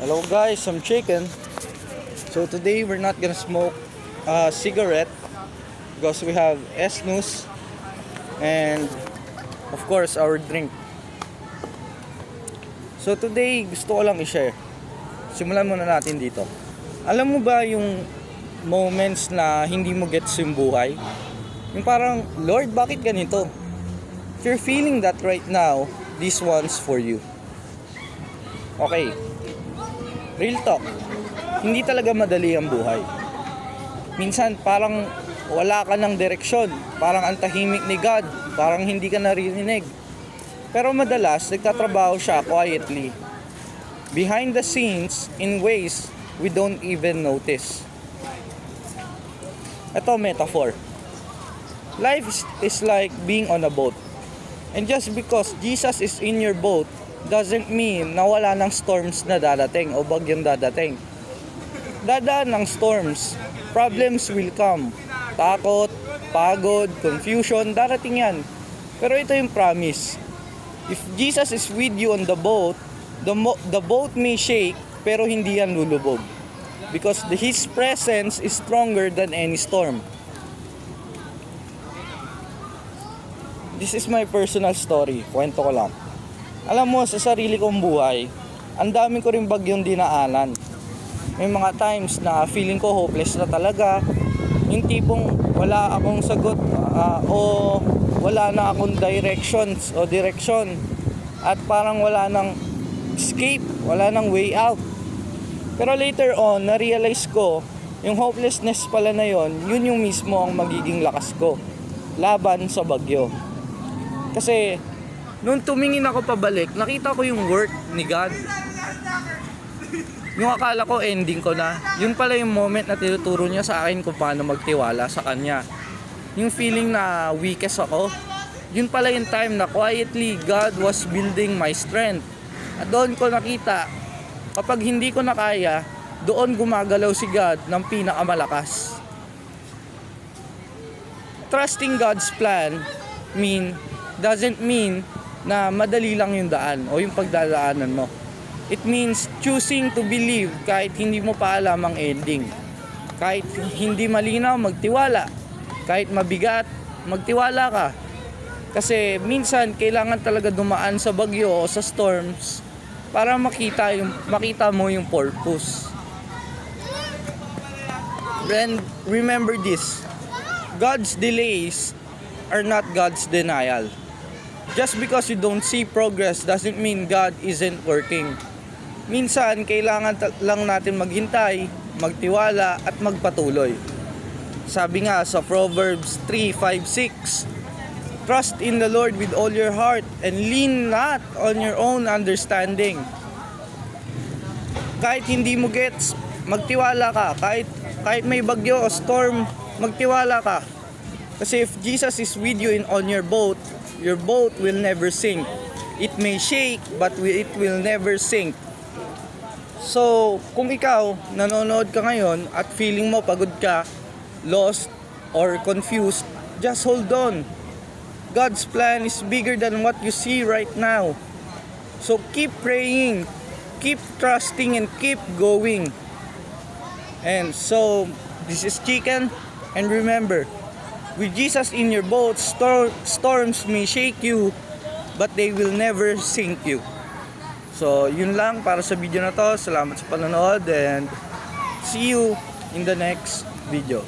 Hello guys, I'm Chicken. So today we're not gonna smoke a cigarette because we have snus and of course our drink. So today gusto ko lang i-share. Simulan muna natin dito. Alam mo ba yung moments na hindi mo gets yung buhay? Yung parang, Lord, bakit ganito? If you're feeling that right now, this one's for you. Okay. Real talk. Hindi talaga madali ang buhay. Minsan parang wala ka ng direksyon. Parang ang tahimik ni God. Parang hindi ka naririnig. Pero madalas, nagtatrabaho siya quietly. Behind the scenes, in ways we don't even notice. Ito metaphor. Life is like being on a boat. And just because Jesus is in your boat, doesn't mean na wala ng storms na dadating o bagyong dadating. Dadaan ng storms, problems will come. Takot, pagod, confusion, darating yan. Pero ito yung promise. If Jesus is with you on the boat, the boat may shake pero hindi yan lulubog. Because His presence is stronger than any storm. This is my personal story. Kwento ko lang. Alam mo, sa sarili kong buhay, ang dami ko rin bagyong dinaanan. May mga times na feeling ko hopeless na talaga. Yung tipong wala akong sagot o wala na akong direction. At parang wala nang escape, wala nang way out. Pero later on, na-realize ko, yung hopelessness pala na yon, yun yung mismo ang magiging lakas ko. Laban sa bagyo. Kasi, nung tumingin ako pabalik, nakita ko yung work ni God. Yung akala ko ending ko na, yun pala yung moment na tinuturo niya sa akin kung paano magtiwala sa Kanya. Yung feeling na weakest ako, yun pala yung time na quietly God was building my strength. At doon ko nakita, kapag hindi ko na kaya, doon gumagalaw si God ng pinakamalakas. Trusting God's plan doesn't mean na madali lang yung daan o yung pagdadaanan mo. It means choosing to believe kahit hindi mo pa alam ang ending. Kahit hindi malinaw, magtiwala. Kahit mabigat, magtiwala ka. Kasi minsan kailangan talaga dumaan sa bagyo o sa storms para makita mo yung purpose. And remember this, God's delays are not God's denial. Just because you don't see progress doesn't mean God isn't working. Minsan, kailangan lang natin maghintay, magtiwala, at magpatuloy. Sabi nga sa Proverbs 3:5-6, trust in the Lord with all your heart and lean not on your own understanding. Kahit hindi mo gets, magtiwala ka. Kahit may bagyo o storm, magtiwala ka. Kasi if Jesus is with you on your boat will never sink. It may shake, but it will never sink. So, kung ikaw, nanonood ka ngayon at feeling mo pagod ka, lost, or confused, just hold on. God's plan is bigger than what you see right now. So, keep praying, keep trusting, and keep going. And so, this is Chicken, and remember, with Jesus in your boat, storms may shake you, but they will never sink you. So, yun lang para sa video na to. Salamat sa panonood and see you in the next video.